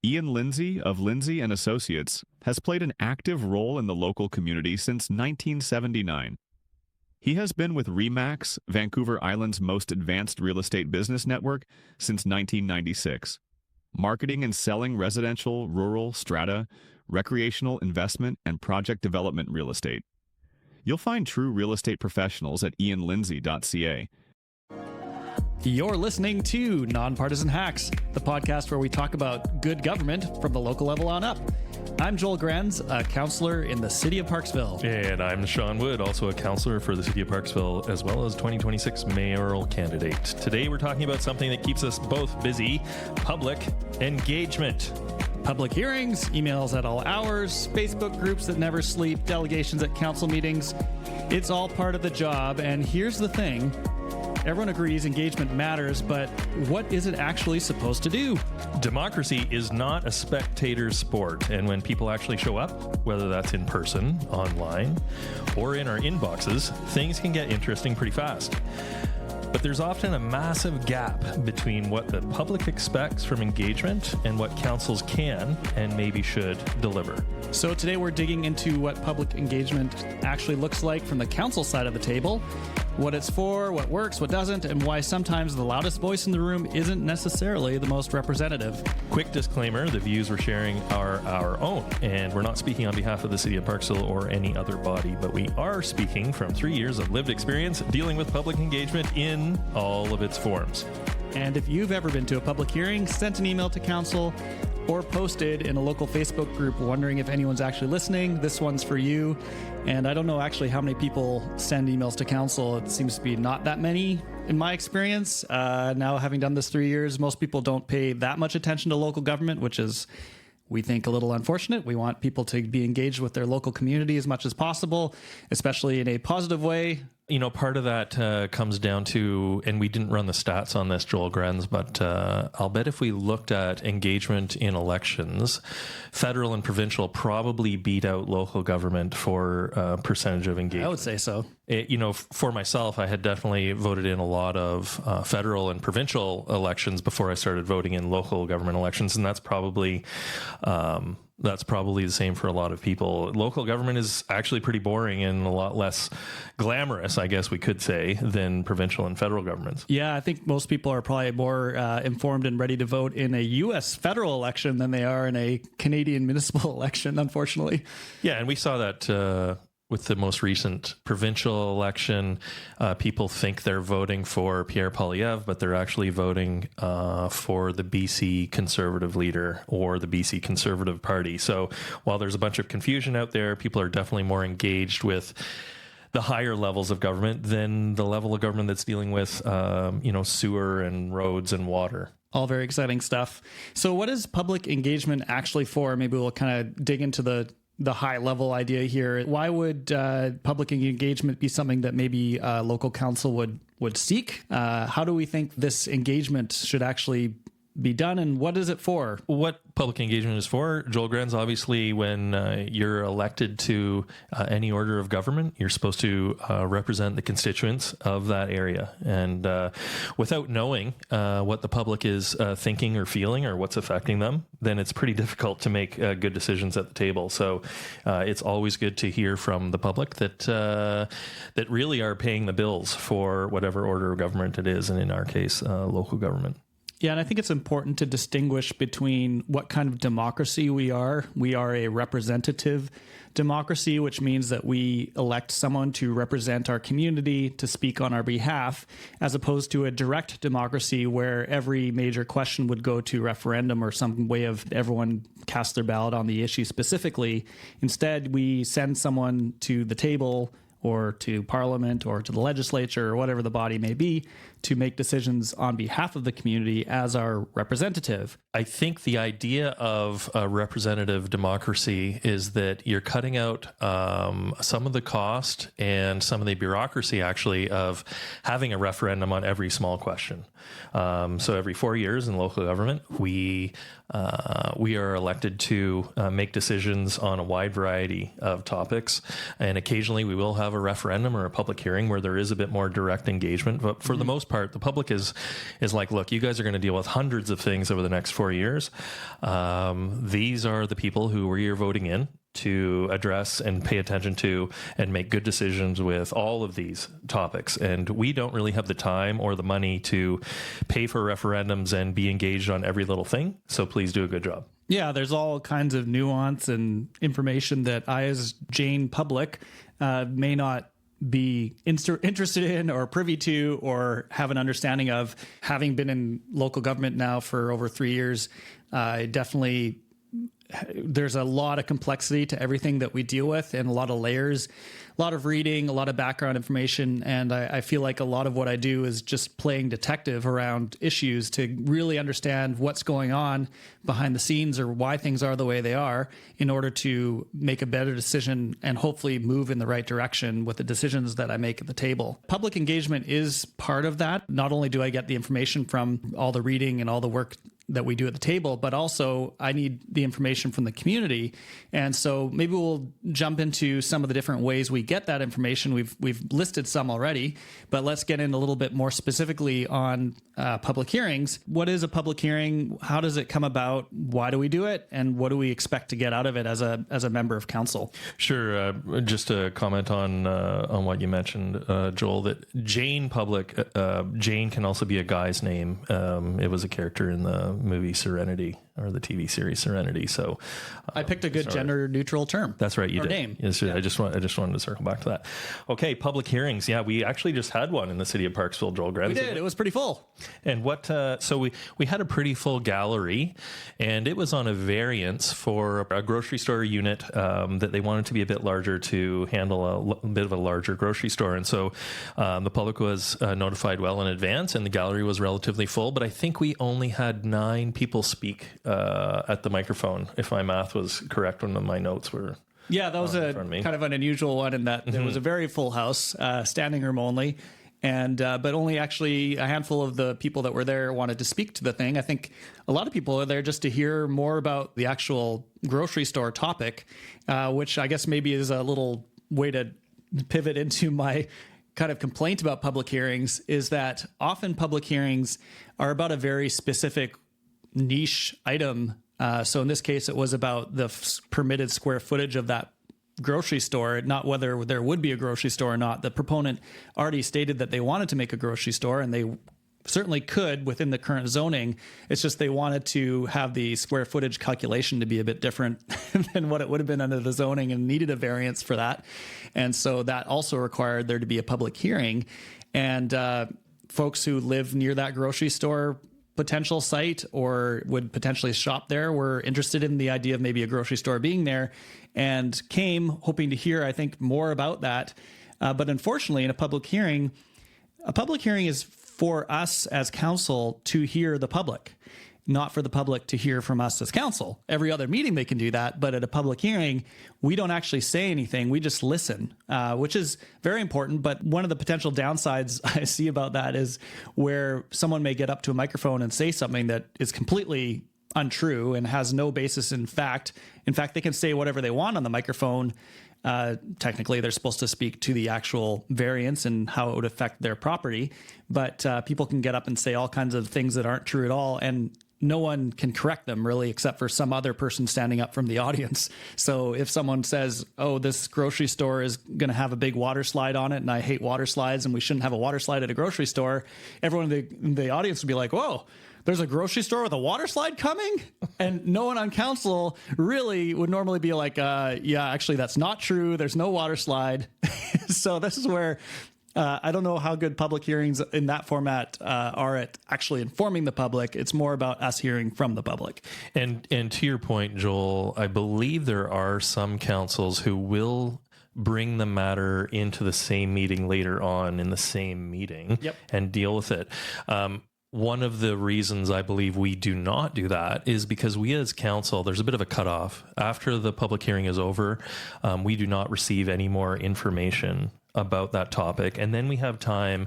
Ian Lindsay of Lindsay and Associates has played an active role in the local community since 1979. He has been with RE/MAX, Vancouver Island's most advanced real estate business network, since 1996, marketing and selling residential, rural, strata, recreational investment, and project development real estate. You'll find true real estate professionals at ianlindsay.ca. You're listening to Nonpartisan Hacks, the podcast where we talk about good government from the local level on up. I'm Joel Grenz, a councillor in the City of Parksville. And I'm Sean Wood, also a councillor for the City of Parksville, as well as 2026 mayoral candidate. Today we're talking about something that keeps us both busy: public engagement. Public hearings, emails at all hours, Facebook groups that never sleep, delegations at council meetings. It's all part of the job, and here's the thing. Everyone agrees engagement matters, but what is it actually supposed to do? Democracy is not a spectator sport, and when people actually show up, whether that's in person, online, or in our inboxes, things can get interesting pretty fast. But there's often a massive gap between what the public expects from engagement and what councils can and maybe should deliver. So today we're digging into what public engagement actually looks like from the council side of the table, what it's for, what works, what doesn't, and why sometimes the loudest voice in the room isn't necessarily the most representative. Quick disclaimer, the views we're sharing are our own, and we're not speaking on behalf of the City of Parksville or any other body, but we are speaking from 3 years of lived experience dealing with public engagement in all of its forms. And if you've ever been to a public hearing, sent an email to council, or posted in a local Facebook group wondering if anyone's actually listening, this one's for you. And I don't know actually how many people send emails to council. It seems to be not that many in my experience. Now, having done this 3 years, most people don't pay that much attention to local government, which is, we think, a little unfortunate. We want people to be engaged with their local community as much as possible, especially in a positive way. You know, part of that comes down to, and we didn't run the stats on this, Joel Grenz, but I'll bet if we looked at engagement in elections, federal and provincial probably beat out local government for percentage of engagement. I would say so. For myself, I had definitely voted in a lot of federal and provincial elections before I started voting in local government elections, and that's probably the same for a lot of people. Local government is actually pretty boring and a lot less glamorous, I guess we could say, than provincial and federal governments. Yeah, I think most people are probably more informed and ready to vote in a U.S. federal election than they are in a Canadian municipal election, unfortunately. Yeah, and we saw that with the most recent provincial election. People think they're voting for Pierre Poilievre, but they're actually voting for the BC Conservative leader or the BC Conservative Party. So while there's a bunch of confusion out there, people are definitely more engaged with the higher levels of government than the level of government that's dealing with, sewer and roads and water. All very exciting stuff. So what is public engagement actually for? Maybe we'll kind of dig into the high level idea here. Why would public engagement be something that maybe local council would seek? How do we think this engagement should actually be done, and what is it for? What public engagement is for, Joel Grenz, obviously when you're elected to any order of government, you're supposed to represent the constituents of that area. And without knowing what the public is thinking or feeling or what's affecting them, then it's pretty difficult to make good decisions at the table. So it's always good to hear from the public that really are paying the bills for whatever order of government it is, and in our case, local government. Yeah, and I think it's important to distinguish between what kind of democracy we are. We are a representative democracy, which means that we elect someone to represent our community, to speak on our behalf, as opposed to a direct democracy where every major question would go to referendum or some way of everyone cast their ballot on the issue specifically. Instead, we send someone to the table or to Parliament or to the legislature or whatever the body may be to make decisions on behalf of the community as our representative. I think the idea of a representative democracy is that you're cutting out some of the cost and some of the bureaucracy, actually, of having a referendum on every small question. So every 4 years in local government, we We are elected to make decisions on a wide variety of topics, and occasionally we will have a referendum or a public hearing where there is a bit more direct engagement. But for the most part, the public is like, look, you guys are going to deal with hundreds of things over the next 4 years. These are the people who we are voting in to address and pay attention to and make good decisions with all of these topics. And we don't really have the time or the money to pay for referendums and be engaged on every little thing. So please do a good job. Yeah, there's all kinds of nuance and information that I, as Jane public, may not be interested in or privy to or have an understanding of. Having been in local government now for over 3 years, there's a lot of complexity to everything that we deal with and a lot of layers, a lot of reading, a lot of background information. And I feel like a lot of what I do is just playing detective around issues to really understand what's going on behind the scenes or why things are the way they are in order to make a better decision and hopefully move in the right direction with the decisions that I make at the table. Public engagement is part of that. Not only do I get the information from all the reading and all the work that we do at the table, but also I need the information from the community. And so maybe we'll jump into some of the different ways we get that information. We've listed some already, but let's get in a little bit more specifically on public hearings. What is a public hearing? How does it come about? Why do we do it? And what do we expect to get out of it as a member of council? Sure. Just to comment on what you mentioned, Joel, that Jane public, Jane can also be a guy's name. It was a character in the movie Serenity or the TV series Serenity. So I picked a good gender neutral term. That's right. You did. Name. Yes, yeah. I just wanted to circle back to that. Okay. Public hearings. Yeah. We actually just had one in the city of Parksville, Joel Grant. We did. It was pretty full. And so we had a pretty full gallery, and it was on a variance for a grocery store unit that they wanted to be a bit larger to handle a bit of a larger grocery store. And so the public was notified well in advance, and the gallery was relatively full, but I think we only had 9 people speak at the microphone, if my math was correct when my notes were. Yeah, that was a kind of an unusual one in that there was a very full house, standing room only, and but only actually a handful of the people that were there wanted to speak to the thing. I think a lot of people are there just to hear more about the actual grocery store topic, which I guess maybe is a little way to pivot into my kind of complaint about public hearings, is that often public hearings are about a very specific niche item. So in this case, it was about the permitted square footage of that grocery store, not whether there would be a grocery store or not. The proponent already stated that they wanted to make a grocery store, and they certainly could within the current zoning. It's just they wanted to have the square footage calculation to be a bit different than what it would have been under the zoning and needed a variance for that. And so that also required there to be a public hearing. And folks who live near that grocery store potential site or would potentially shop there were interested in the idea of maybe a grocery store being there and came hoping to hear, I think, more about that. But unfortunately, in a public hearing is for us as council to hear the public, not for the public to hear from us as council. Every other meeting they can do that, but at a public hearing, we don't actually say anything. We just listen, which is very important. But one of the potential downsides I see about that is where someone may get up to a microphone and say something that is completely untrue and has no basis in fact. In fact, they can say whatever they want on the microphone. Technically, they're supposed to speak to the actual variance and how it would affect their property. But people can get up and say all kinds of things that aren't true at all. And no one can correct them really, except for some other person standing up from the audience. So if someone says, oh, this grocery store is going to have a big water slide on it, and I hate water slides, and we shouldn't have a water slide at a grocery store, everyone in the audience would be like, whoa, there's a grocery store with a water slide coming? And no one on council really would normally be like, yeah, actually, that's not true. There's no water slide. So this is where I don't know how good public hearings in that format are at actually informing the public. It's more about us hearing from the public. And to your point, Joel, I believe there are some councils who will bring the matter into the same meeting later on in the same meeting and deal with it. One of the reasons I believe we do not do that is because we as council, there's a bit of a cutoff. After the public hearing is over, we do not receive any more information about that topic, and then we have time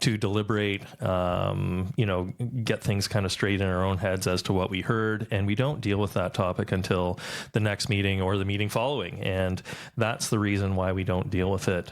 to deliberate, get things kind of straight in our own heads as to what we heard, and we don't deal with that topic until the next meeting or the meeting following. And that's the reason why we don't deal with it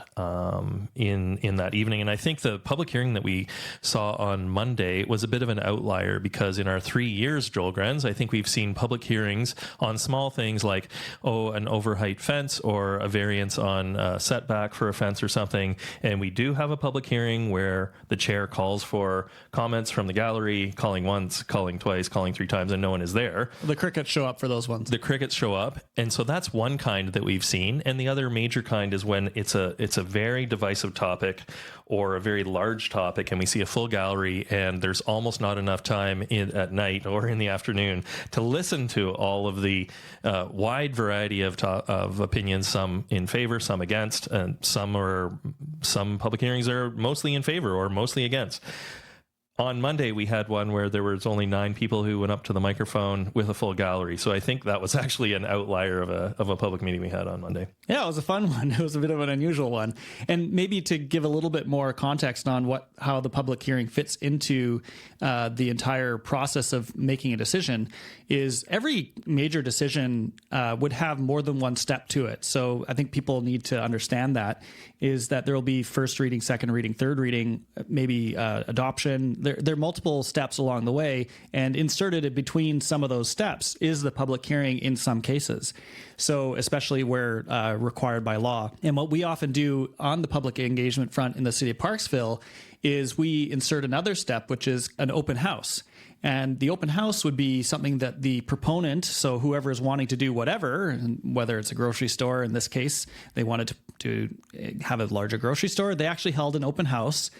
in that evening. And I think the public hearing that we saw on Monday was a bit of an outlier, because in our 3 years, Joel Grenz, I think we've seen public hearings on small things like, an overheight fence or a variance on setback for a fence or something. And we do have a public hearing where the chair calls for comments from the gallery, calling once, calling twice, calling 3 times, and no one is there. The crickets show up for those ones. The crickets show up. And so that's one kind that we've seen. And the other major kind is when it's a very divisive topic or a very large topic, and we see a full gallery, and there's almost not enough time at night or in the afternoon to listen to all of the wide variety of opinions, some in favor, some against, and some public hearings are mostly in favor or mostly against. On Monday, we had one where there was only 9 people who went up to the microphone with a full gallery. So I think that was actually an outlier of a public meeting we had on Monday. Yeah, it was a fun one. It was a bit of an unusual one. And maybe to give a little bit more context on how the public hearing fits into the entire process of making a decision, is every major decision would have more than one step to it. So I think people need to understand that there will be first reading, second reading, third reading, maybe adoption. There are multiple steps along the way, and inserted in between some of those steps is the public hearing in some cases. So especially where required by law. And what we often do on the public engagement front in the city of Parksville is we insert another step, which is an open house. And the open house would be something that the proponent, so whoever is wanting to do whatever, whether it's a grocery store, in this case, they wanted to have a larger grocery store, they actually held an open house.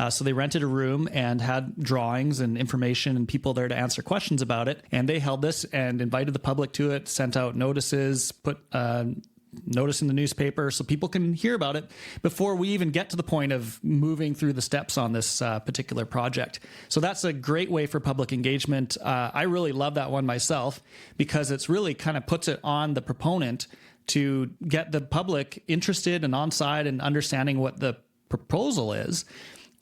So they rented a room and had drawings and information and people there to answer questions about it. And they held this and invited the public to it, sent out notices, put notice in the newspaper so people can hear about it before we even get to the point of moving through the steps on this particular project. So that's a great way for public engagement. I really love that one myself, because it's really kind of puts it on the proponent to get the public interested and on side and understanding what the proposal is,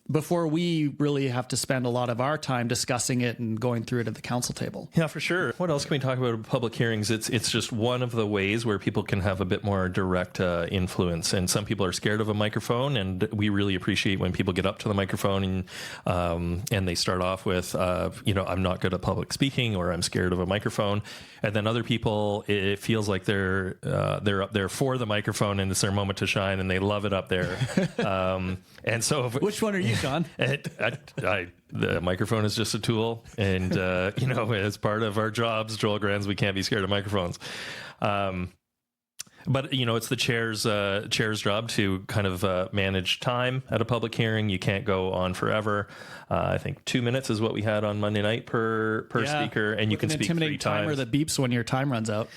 before we really have to spend a lot of our time discussing it and going through it at the council table. Yeah, for sure. What else can we talk about public hearings? It's just one of the ways where people can have a bit more direct influence. And some people are scared of a microphone, and we really appreciate when people get up to the microphone and they start off with, I'm not good at public speaking, or I'm scared of a microphone. And then other people, it feels like they're up there for the microphone, and it's their moment to shine, and they love it up there. And so, which one are you, Sean? The microphone is just a tool, and as part of our jobs, Joel Grenz, we can't be scared of microphones. But it's the chair's job to kind of manage time at a public hearing. You can't go on forever. I think 2 minutes is what we had on Monday night per speaker, and you can speak 3 times. An intimidating timer that beeps when your time runs out.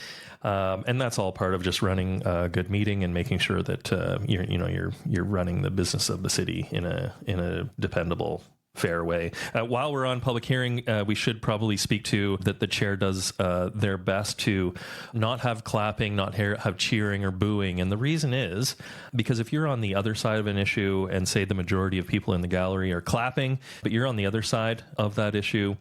And that's all part of just running a good meeting and making sure that you're running the business of the city in a dependable, fair way. While we're on public hearing, we should probably speak to that the chair does their best to not have clapping, not have cheering or booing. And the reason is because if you're on the other side of an issue and say the majority of people in the gallery are clapping, but you're on the other side of that issue,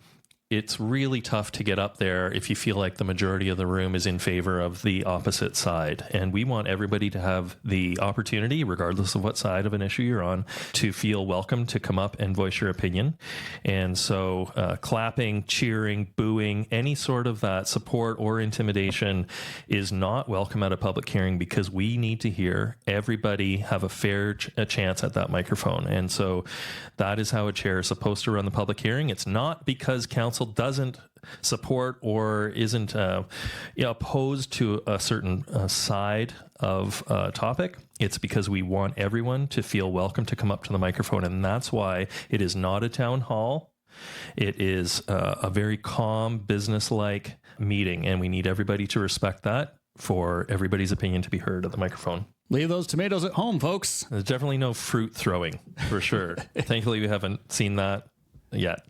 it's really tough to get up there if you feel like the majority of the room is in favor of the opposite side. And we want everybody to have the opportunity, regardless of what side of an issue you're on, to feel welcome to come up and voice your opinion. And so clapping, cheering, booing, any sort of that support or intimidation is not welcome at a public hearing, because we need to hear everybody have a fair chance at that microphone. And so that is how a chair is supposed to run the public hearing. It's not because council doesn't support or isn't opposed to a certain side of a topic. It's because we want everyone to feel welcome to come up to the microphone, and that's why it is not a town hall. It is a very calm, business-like meeting, and we need everybody to respect that for everybody's opinion to be heard at the microphone. Leave those tomatoes at home, folks. There's definitely no fruit throwing, for sure. Thankfully, we haven't seen that yet.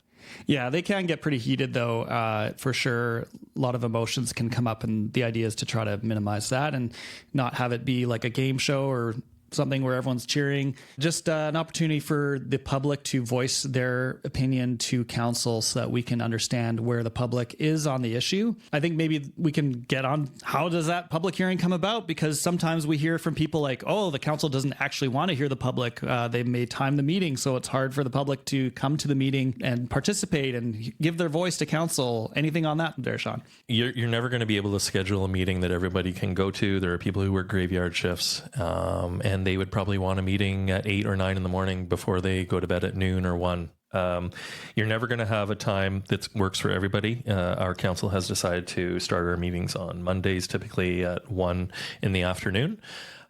Yeah, they can get pretty heated, though, for sure. A lot of emotions can come up, and the idea is to try to minimize that and not have it be like a game show or something where everyone's cheering. Just an opportunity for the public to voice their opinion to council so that we can understand where the public is on the issue. I think maybe we can get on how does that public hearing come about, because sometimes we hear from people like, oh, the council doesn't actually want to hear the public. They may time the meeting, so it's hard for the public to come to the meeting and participate and give their voice to council. Anything on that there, Sean? You're never going to be able to schedule a meeting that everybody can go to. There are people who work graveyard shifts, and they would probably want a meeting at 8 or 9 in the morning before they go to bed at noon or 1. You're never going to have a time that works for everybody. Our council has decided to start our meetings on Mondays, typically at 1 in the afternoon.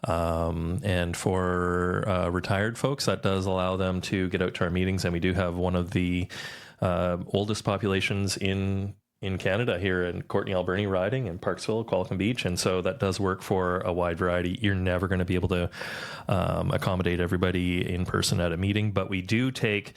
And for retired folks, that does allow them to get out to our meetings. And we do have one of the oldest populations in Canada here in Courtenay Alberni riding and Parksville, Qualicum Beach. And so that does work for a wide variety. You're never going to be able to accommodate everybody in person at a meeting, but we do take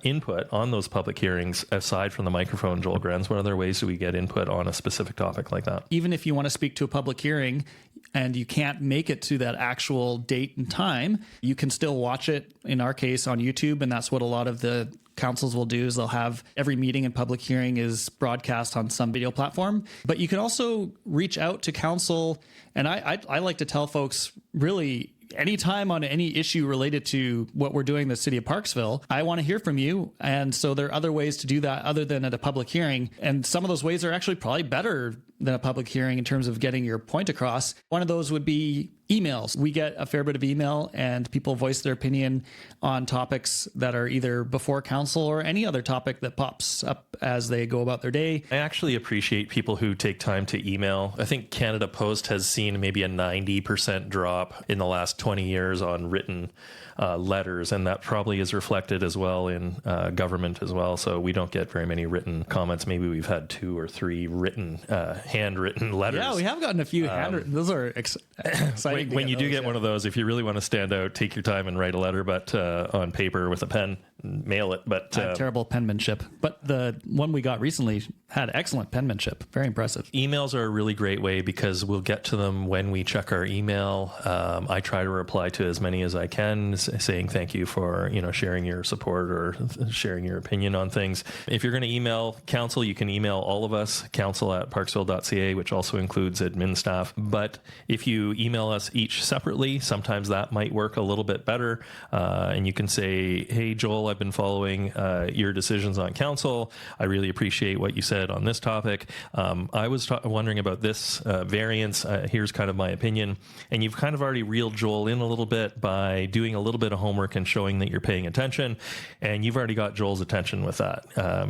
input on those public hearings aside from the microphone. Joel Grenz, what other ways do we get input on a specific topic like that? Even if you want to speak to a public hearing and you can't make it to that actual date and time, you can still watch it, in our case, on YouTube. And that's what a lot of the councils will do, is they'll have every meeting and public hearing is broadcast on some video platform. But you can also reach out to council. And I like to tell folks, really, anytime on any issue related to what we're doing in the city of Parksville, I want to hear from you. And so there are other ways to do that other than at a public hearing. And some of those ways are actually probably better than a public hearing in terms of getting your point across. One of those would be emails. We get a fair bit of email, and people voice their opinion on topics that are either before council or any other topic that pops up as they go about their day. I actually appreciate people who take time to email. I think Canada Post has seen maybe a 90% drop in the last 20 years on written letters, and that probably is reflected as well in government as well. So we don't get very many written comments. Maybe we've had 2 or 3 written, handwritten letters. Yeah, we have gotten a few handwritten. Those are exciting. When you do get one of those, if you really want to stand out, take your time and write a letter, but on paper with a pen, mail it. But I have terrible penmanship. But the one we got recently had excellent penmanship. Very impressive. Emails are a really great way because we'll get to them when we check our email. I try to reply to as many as I can, saying thank you for sharing your support or sharing your opinion on things. If you're going to email council, you can email all of us, council@parksville.ca, which also includes admin staff. But if you email us each separately, sometimes that might work a little bit better. And you can say, hey, Joel, I've been following your decisions on council. I really appreciate what you said on this topic. I was wondering about this variance. Here's kind of my opinion. And you've kind of already reeled Joel in a little bit by doing a little bit of homework and showing that you're paying attention. And you've already got Joel's attention with that.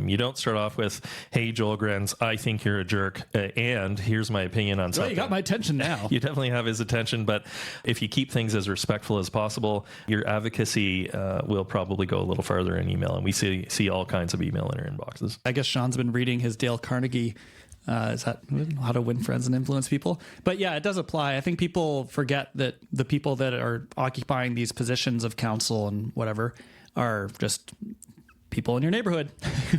You don't start off with, hey, Joel Grenz, I think you're a jerk. And here's my opinion on something. Well, you got my attention now. You definitely have his attention. But if you keep things as respectful as possible, your advocacy will probably go a little farther in email. And we see all kinds of email in our inboxes. I guess Sean's been reading his Dale Carnegie, is that How to Win Friends and Influence People? But yeah, it does apply. I think people forget that the people that are occupying these positions of council and whatever are just people in your neighborhood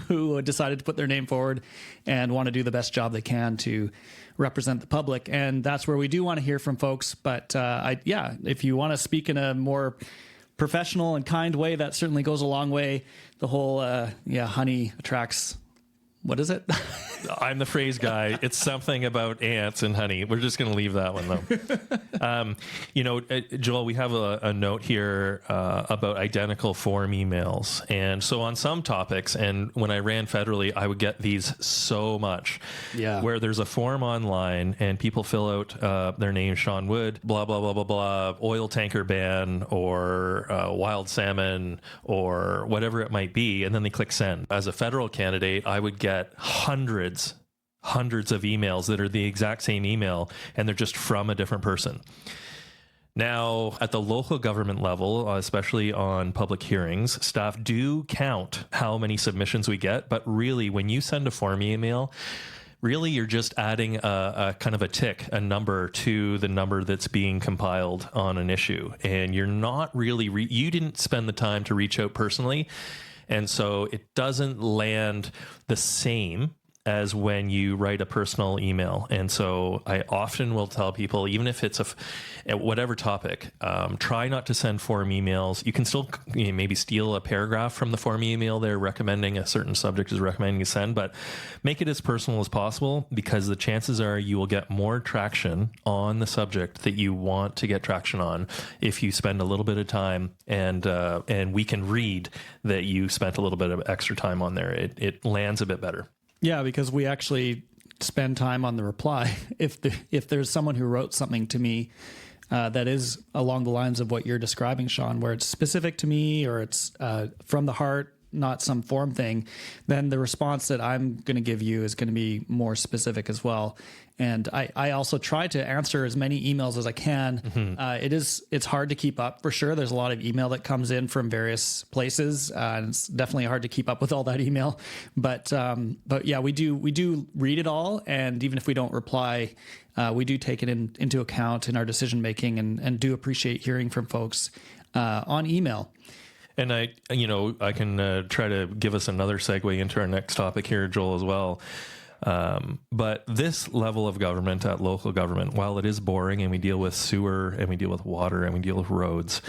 who decided to put their name forward and want to do the best job they can to represent the public. And that's where we do want to hear from folks. But if you want to speak in a more professional and kind way, that certainly goes a long way. The whole, honey attracts, what is it? I'm the phrase guy. It's something about ants and honey. We're just going to leave that one though. Joel, we have a note here about identical form emails. And so on some topics, and when I ran federally, I would get these so much. Yeah. Where there's a form online and people fill out their name, Sean Wood, blah, blah, blah, blah, blah, oil tanker ban or wild salmon or whatever it might be. And then they click send. As a federal candidate, I would get hundreds of emails that are the exact same email, and they're just from a different person. Now, at the local government level, especially on public hearings, staff do count how many submissions we get. But really, when you send a form email, really you're just adding a kind of a tick, a number to the number that's being compiled on an issue. And you're not really, you didn't spend the time to reach out personally. And so it doesn't land the same as when you write a personal email. And so I often will tell people, even if it's whatever topic, try not to send form emails. You can still maybe steal a paragraph from the form email they're recommending, a certain subject is recommending you send, but make it as personal as possible, because the chances are you will get more traction on the subject that you want to get traction on if you spend a little bit of time, and we can read that you spent a little bit of extra time on there. It lands a bit better. Yeah, because we actually spend time on the reply. If there's someone who wrote something to me that is along the lines of what you're describing, Sean, where it's specific to me or it's from the heart, not some form thing, then the response that I'm going to give you is going to be more specific as well. And I also try to answer as many emails as I can. Mm-hmm. It's hard to keep up for sure. There's a lot of email that comes in from various places, and it's definitely hard to keep up with all that email. But yeah, we do read it all, and even if we don't reply, we do take it into account in our decision making, and do appreciate hearing from folks on email. And I can try to give us another segue into our next topic here, Joel, as well. But this level of government at local government, while it is boring and we deal with sewer and we deal with water and we deal with roads,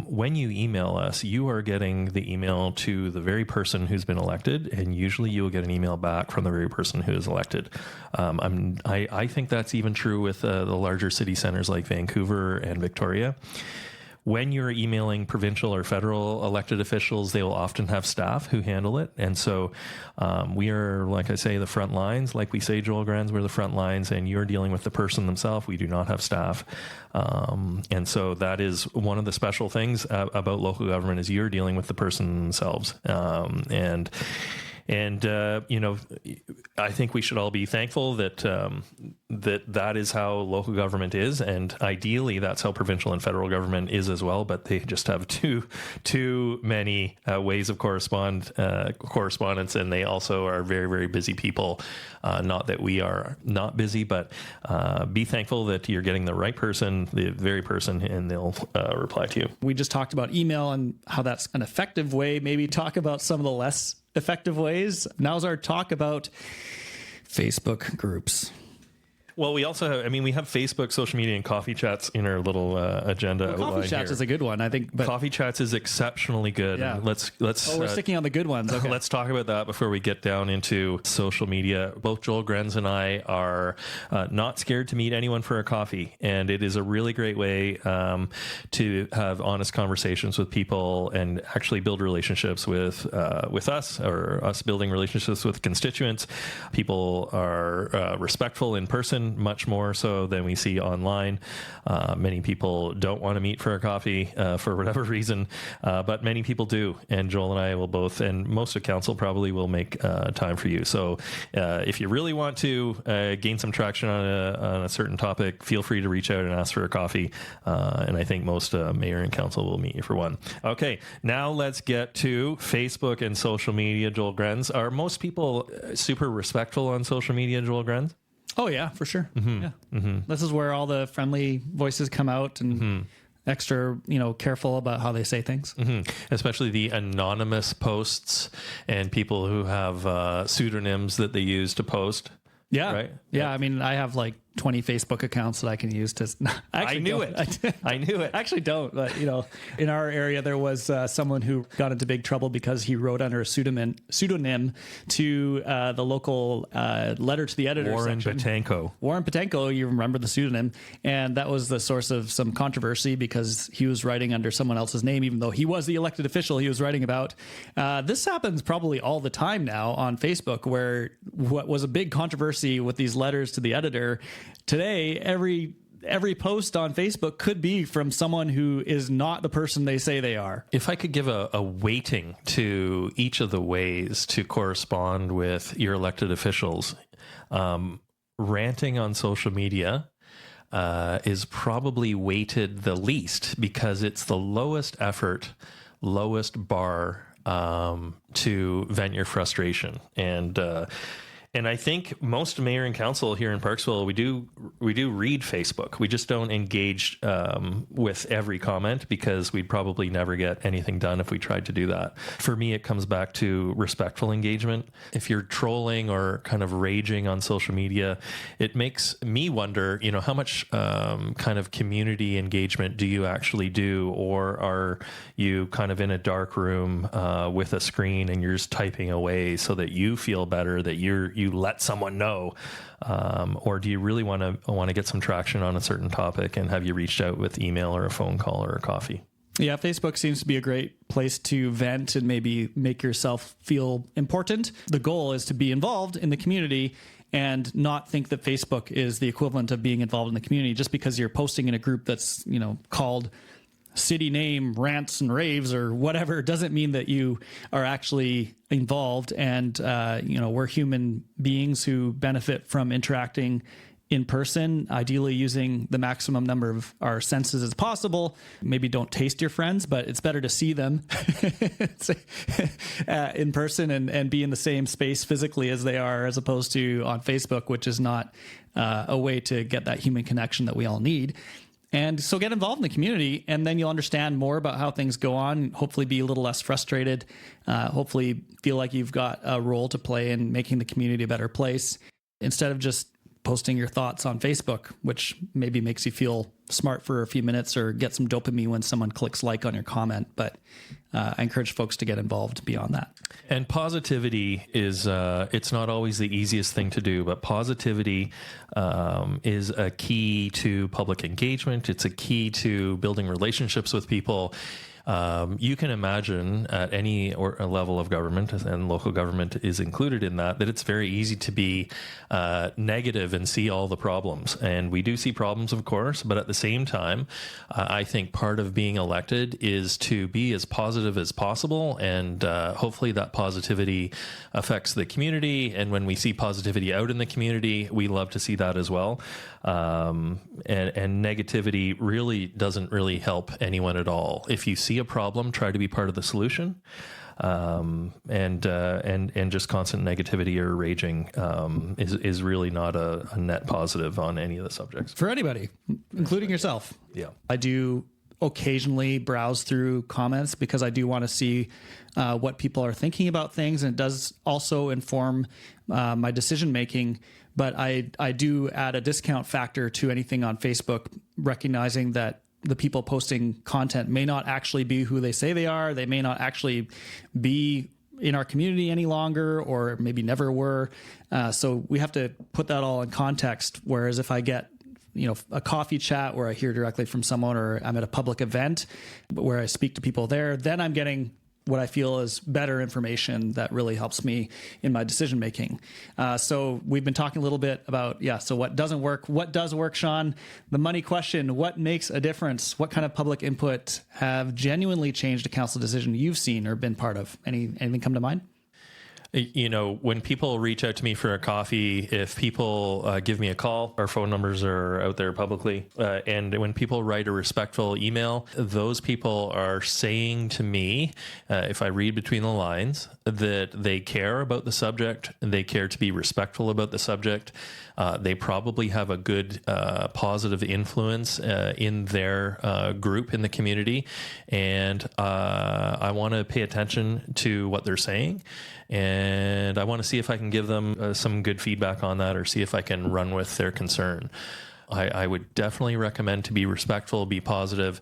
when you email us, you are getting the email to the very person who's been elected, and usually you will get an email back from the very person who is elected. I think that's even true with the larger city centers like Vancouver and Victoria. When you're emailing provincial or federal elected officials, they will often have staff who handle it. And so we are, like I say, the front lines. Like we say, Joel Granz, we're the front lines, and you're dealing with the person themselves. We do not have staff. And so that is one of the special things about local government, is you're dealing with the person themselves. And I think we should all be thankful that that is how local government is, and ideally that's how provincial and federal government is as well. But they just have too many ways of correspondence, and they also are very, very busy people. Not that we are not busy, but be thankful that you're getting the right person, the very person, and they'll reply to you. We just talked about email and how that's an effective way. Maybe talk about some of the less effective ways. Now's our talk about Facebook groups. Well, we also have, we have Facebook, social media, and coffee chats in our little agenda. Well, coffee chats is a good one, I think. But coffee chats is exceptionally good. Yeah. Let's. We're sticking on the good ones. Okay. Let's talk about that before we get down into social media. Both Joel Grenz and I are not scared to meet anyone for a coffee, and it is a really great way to have honest conversations with people and actually build relationships with us, or us building relationships with constituents. People are respectful in person, much more so than we see online. Many people don't want to meet for a coffee for whatever reason, but many people do. And Joel and I will both, and most of council probably will make time for you. So if you really want to gain some traction on a certain topic, feel free to reach out and ask for a coffee. And I think most mayor and council will meet you for one. Okay, now let's get to Facebook and social media. Joel Grenz, are most people super respectful on social media, Joel Grenz? Oh yeah, for sure. Mm-hmm. Yeah. Mm-hmm. This is where all the friendly voices come out, and extra, careful about how they say things. Mm-hmm. Especially the anonymous posts and people who have pseudonyms that they use to post. Yeah. Right. Yeah. I have like 20 Facebook accounts that I can use to. I knew it. I knew it. I actually don't. But in our area, there was someone who got into big trouble because he wrote under a pseudonym to the local letter to the editor. Warren Patenko. You remember the pseudonym, and that was the source of some controversy because he was writing under someone else's name, even though he was the elected official he was writing about. This happens probably all the time now on Facebook, where what was a big controversy with these letters to the editor. Today, every post on Facebook could be from someone who is not the person they say they are. If I could give a weighting to each of the ways to correspond with your elected officials, ranting on social media is probably weighted the least, because it's the lowest effort, lowest bar to vent your frustration. And I think most mayor and council here in Parksville, we do read Facebook. We just don't engage with every comment, because we'd probably never get anything done if we tried to do that. For me, it comes back to respectful engagement. If you're trolling or kind of raging on social media, it makes me wonder, how much kind of community engagement do you actually do? Or are you kind of in a dark room with a screen and you're just typing away so that you feel better, that you let someone know, or do you really want to get some traction on a certain topic, and have you reached out with email or a phone call or a coffee? Yeah, Facebook seems to be a great place to vent and maybe make yourself feel important. The goal is to be involved in the community and not think that Facebook is the equivalent of being involved in the community. Just because you're posting in a group that's, called city name rants and raves or whatever, doesn't mean that you are actually involved. And, we're human beings who benefit from interacting in person, ideally using the maximum number of our senses as possible. Maybe don't taste your friends, but it's better to see them in person and be in the same space physically as they are, as opposed to on Facebook, which is not a way to get that human connection that we all need. And so get involved in the community, and then you'll understand more about how things go on, hopefully be a little less frustrated, hopefully feel like you've got a role to play in making the community a better place, instead of just posting your thoughts on Facebook, which maybe makes you feel smart for a few minutes or get some dopamine when someone clicks like on your comment. But I encourage folks to get involved beyond that. And positivity is, it's not always the easiest thing to do, but positivity is a key to public engagement. It's a key to building relationships with people. You can imagine at any a level of government, and local government is included in that it's very easy to be negative and see all the problems. And we do see problems, of course, but at the same time, I think part of being elected is to be as positive as possible. And hopefully that positivity affects the community. And when we see positivity out in the community, we love to see that as well. And negativity really doesn't really help anyone at all. If you see a problem, try to be part of the solution. And just constant negativity or raging is really not a net positive on any of the subjects. For anybody, including yourself. Yeah. I do occasionally browse through comments because I do want to see what people are thinking about things, and it does also inform my decision making. But I do add a discount factor to anything on Facebook, recognizing that the people posting content may not actually be who they say they are. They may not actually be in our community any longer, or maybe never were. So we have to put that all in context. Whereas if I get a coffee chat where I hear directly from someone, or I'm at a public event where I speak to people there, then I'm getting what I feel is better information that really helps me in my decision making. So we've been talking a little bit about, so what doesn't work? What does work, Sean? The money question: what makes a difference? What kind of public input have genuinely changed a council decision you've seen or been part of? Anything come to mind? When people reach out to me for a coffee, if people give me a call, our phone numbers are out there publicly. And when people write a respectful email, those people are saying to me, if I read between the lines, that they care about the subject, they care to be respectful about the subject. They probably have a good positive influence in their group in the community. And I want to pay attention to what they're saying. And I want to see if I can give them some good feedback on that, or see if I can run with their concern. I would definitely recommend to be respectful, be positive,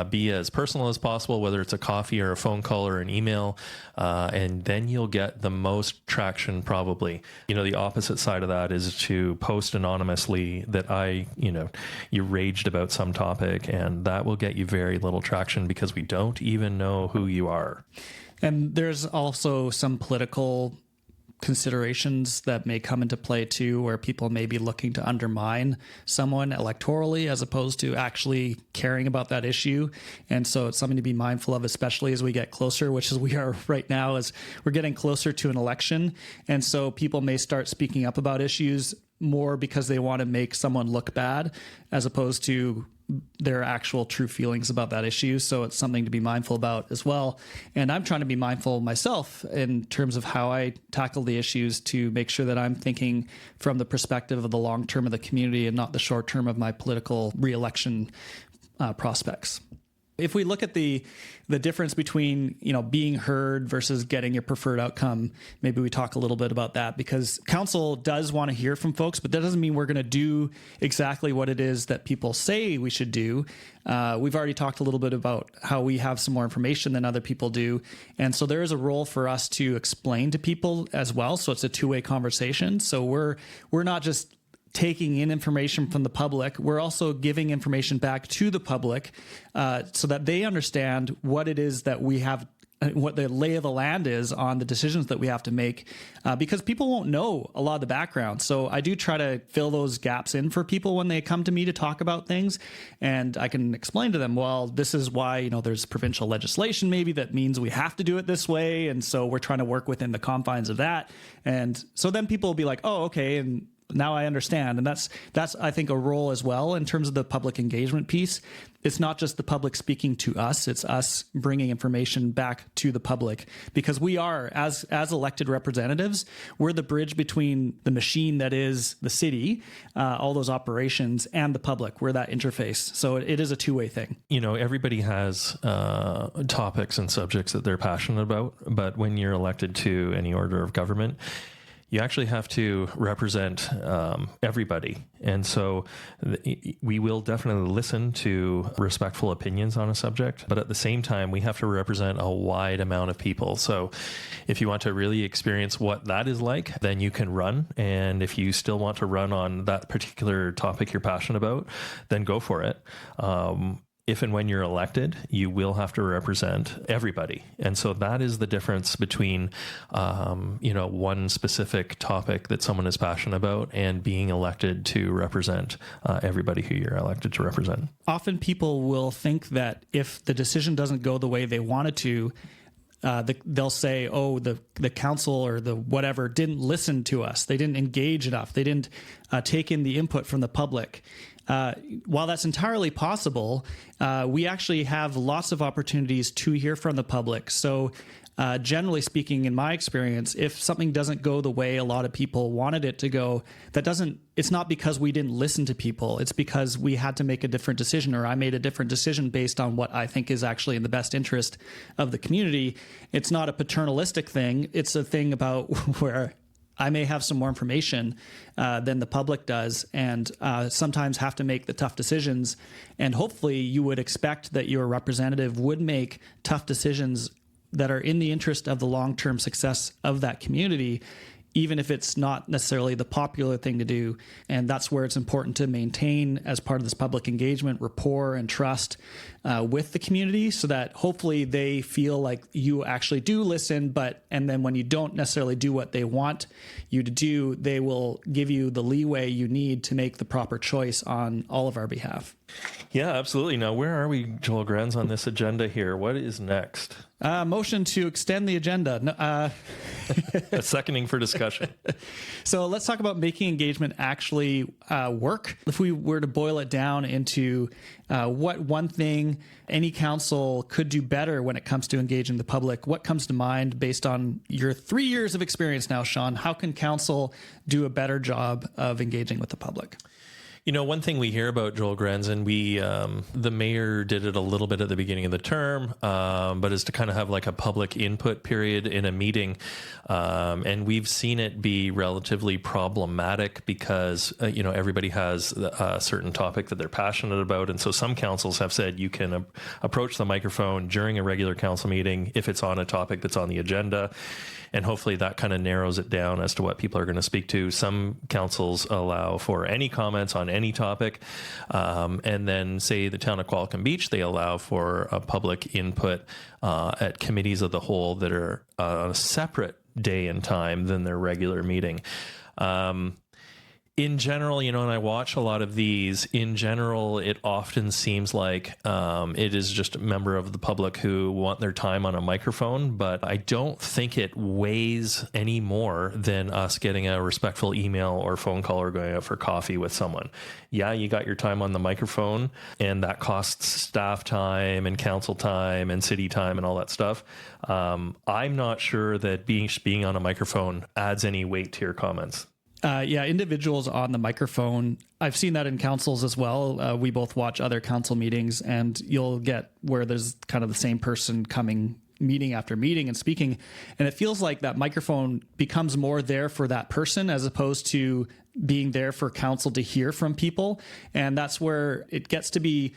be as personal as possible, whether it's a coffee or a phone call or an email, and then you'll get the most traction probably. The opposite side of that is to post anonymously that you raged about some topic, and that will get you very little traction because we don't even know who you are. And there's also some political considerations that may come into play too, where people may be looking to undermine someone electorally as opposed to actually caring about that issue. And so it's something to be mindful of, especially as we get closer, which is we are right now, as we're getting closer to an election. And so people may start speaking up about issues more because they want to make someone look bad, as opposed to their actual true feelings about that issue. So it's something to be mindful about as well. And I'm trying to be mindful myself in terms of how I tackle the issues to make sure that I'm thinking from the perspective of the long term of the community and not the short term of my political re-election prospects. If we look at the difference between, being heard versus getting your preferred outcome, maybe we talk a little bit about that, because council does want to hear from folks, but that doesn't mean we're going to do exactly what it is that people say we should do. We've already talked a little bit about how we have some more information than other people do. And so there is a role for us to explain to people as well. So it's a two-way conversation. So we're not just taking in information from the public, we're also giving information back to the public so that they understand what it is that we have, what the lay of the land is on the decisions that we have to make, because people won't know a lot of the background. So I do try to fill those gaps in for people when they come to me to talk about things. And I can explain to them, well, this is why, there's provincial legislation maybe that means we have to do it this way. And so we're trying to work within the confines of that. And so then people will be like, oh, okay. And now I understand. And that's I think a role as well in terms of the public engagement piece. It's not just the public speaking to us, it's us bringing information back to the public, because we are, as elected representatives, we're the bridge between the machine that is the city, all those operations, and the public. We're that interface. So it is a two-way thing. Everybody has topics and subjects that they're passionate about, but when you're elected to any order of government, you actually have to represent everybody. And so we will definitely listen to respectful opinions on a subject, but at the same time, we have to represent a wide amount of people. So if you want to really experience what that is like, then you can run. And if you still want to run on that particular topic you're passionate about, then go for it. If and when you're elected, you will have to represent everybody. And so that is the difference between, one specific topic that someone is passionate about and being elected to represent everybody who you're elected to represent. Often people will think that if the decision doesn't go the way they wanted to, they'll say, oh, the council or the whatever didn't listen to us. They didn't engage enough. They didn't take in the input from the public. While that's entirely possible, we actually have lots of opportunities to hear from the public. So generally speaking, in my experience, if something doesn't go the way a lot of people wanted it to go, it's not because we didn't listen to people. It's because we had to make a different decision, or I made a different decision based on what I think is actually in the best interest of the community. It's not a paternalistic thing. It's a thing about where I may have some more information than the public does, and sometimes have to make the tough decisions. And hopefully you would expect that your representative would make tough decisions that are in the interest of the long-term success of that community, even if it's not necessarily the popular thing to do. And that's where it's important to maintain, as part of this public engagement, rapport and trust with the community, so that hopefully they feel like you actually do listen, and then when you don't necessarily do what they want you to do, they will give you the leeway you need to make the proper choice on all of our behalf. Yeah, absolutely. Now, where are we, Joel Grenz, on this agenda here? What is next? Motion to extend the agenda. A seconding for discussion. So let's talk about making engagement actually work. If we were to boil it down into what one thing any council could do better when it comes to engaging the public, what comes to mind based on your 3 years of experience now, Sean? How can council do a better job of engaging with the public? One thing we hear about, Joel Grenz, and the mayor did it a little bit at the beginning of the term, but is to kind of have like a public input period in a meeting. And we've seen it be relatively problematic because, everybody has a certain topic that they're passionate about. And so some councils have said you can approach the microphone during a regular council meeting if it's on a topic that's on the agenda. And hopefully that kind of narrows it down as to what people are going to speak to. Some councils allow for any comments on any topic. And then, say, the town of Qualicum Beach, they allow for a public input at committees of the whole that are on a separate day and time than their regular meeting. In general, and I watch a lot of these, in general, it often seems like it is just a member of the public who want their time on a microphone, but I don't think it weighs any more than us getting a respectful email or phone call or going out for coffee with someone. Yeah, you got your time on the microphone, and that costs staff time and council time and city time and all that stuff. I'm not sure that being on a microphone adds any weight to your comments. Individuals on the microphone. I've seen that in councils as well. We both watch other council meetings, and you'll get where there's kind of the same person coming meeting after meeting and speaking. And it feels like that microphone becomes more there for that person as opposed to being there for council to hear from people. And that's where it gets to be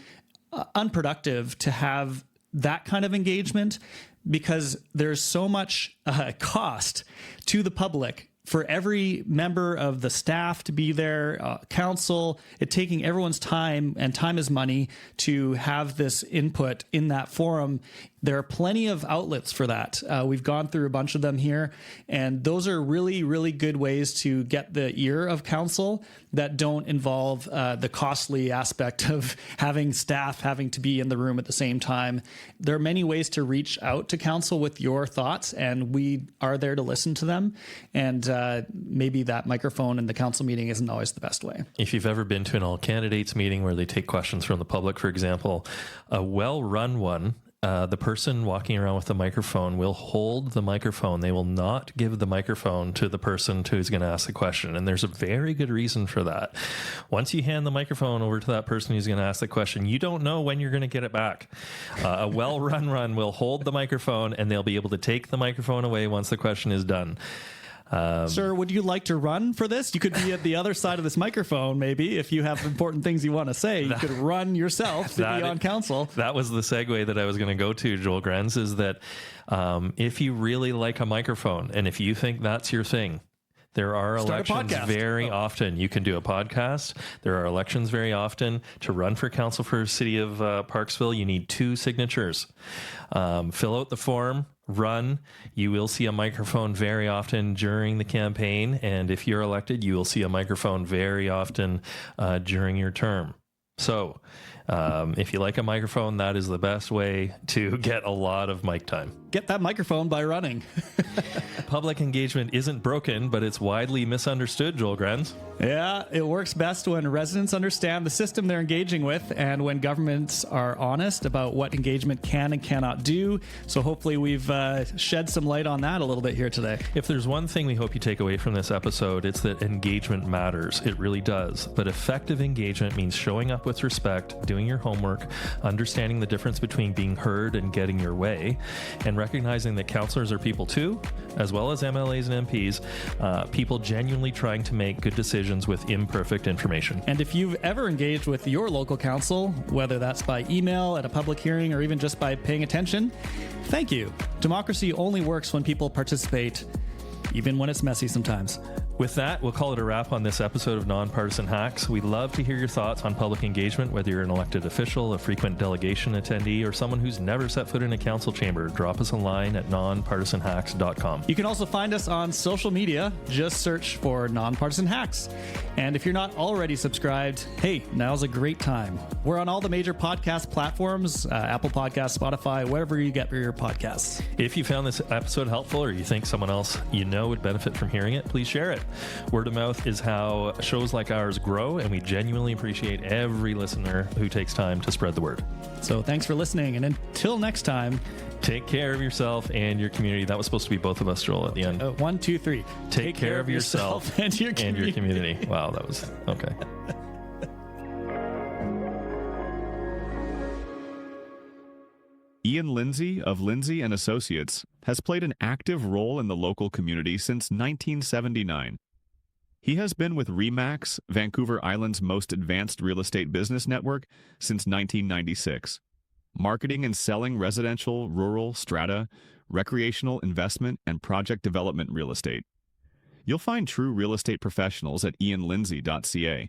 unproductive to have that kind of engagement, because there's so much cost to the public for every member of the staff to be there, council, it taking everyone's time, and time is money, to have this input in that forum. There are plenty of outlets for that. We've gone through a bunch of them here, and those are really, really good ways to get the ear of council that don't involve the costly aspect of having staff having to be in the room at the same time. There are many ways to reach out to council with your thoughts, and we are there to listen to them. And maybe that microphone in the council meeting isn't always the best way. If you've ever been to an all candidates meeting where they take questions from the public, for example, a well-run one, the person walking around with the microphone will hold the microphone. They will not give the microphone to the person who's going to ask the question. And there's a very good reason for that. Once you hand the microphone over to that person who's going to ask the question, you don't know when you're going to get it back. A well-run run will hold the microphone, and they'll be able to take the microphone away once the question is done. Sir, would you like to run for this? You could be at the other side of this microphone, maybe, if you have important things you want to say. You could run yourself to be on council. That was the segue that I was going to go to, Joel Grenz, is that if you really like a microphone, and if you think that's your thing, there are elections very often. You can do a podcast. There are elections very often. To run for council for the city of Parksville, you need 2 signatures. Fill out the form. Run. You will see a microphone very often during the campaign, and if you're elected, you will see a microphone very often during your term. So if you like a microphone, that is the best way to get a lot of mic time. Get that microphone by running. Public engagement isn't broken, but it's widely misunderstood, Joel Grenz. Yeah, it works best when residents understand the system they're engaging with, and when governments are honest about what engagement can and cannot do. So hopefully we've shed some light on that a little bit here today. If there's one thing we hope you take away from this episode, it's that engagement matters. It really does. But effective engagement means showing up with respect, doing your homework, understanding the difference between being heard and getting your way, and recognizing that councillors are people too, as well as MLAs and MPs, people genuinely trying to make good decisions with imperfect information. And if you've ever engaged with your local council, whether that's by email, at a public hearing, or even just by paying attention, thank you. Democracy only works when people participate, even when it's messy sometimes. With that, we'll call it a wrap on this episode of Nonpartisan Hacks. We'd love to hear your thoughts on public engagement, whether you're an elected official, a frequent delegation attendee, or someone who's never set foot in a council chamber. Drop us a line at nonpartisanhacks.com. You can also find us on social media. Just search for Nonpartisan Hacks. And if you're not already subscribed, hey, now's a great time. We're on all the major podcast platforms, Apple Podcasts, Spotify, wherever you get your podcasts. If you found this episode helpful, or you think someone else you know would benefit from hearing it, please share it. Word of mouth is how shows like ours grow, and we genuinely appreciate every listener who takes time to spread the word. So thanks for listening, and until next time, take care of yourself and your community. That was supposed to be both of us, Joel, at the end. 1, 2, 3. Take care of yourself and your community. Wow, that was okay. Ian Lindsay of Lindsay and Associates has played an active role in the local community since 1979. He has been with RE/MAX, Vancouver Island's most advanced real estate business network, since 1996, marketing and selling residential, rural, strata, recreational, investment, and project development real estate. You'll find true real estate professionals at ianlindsay.ca.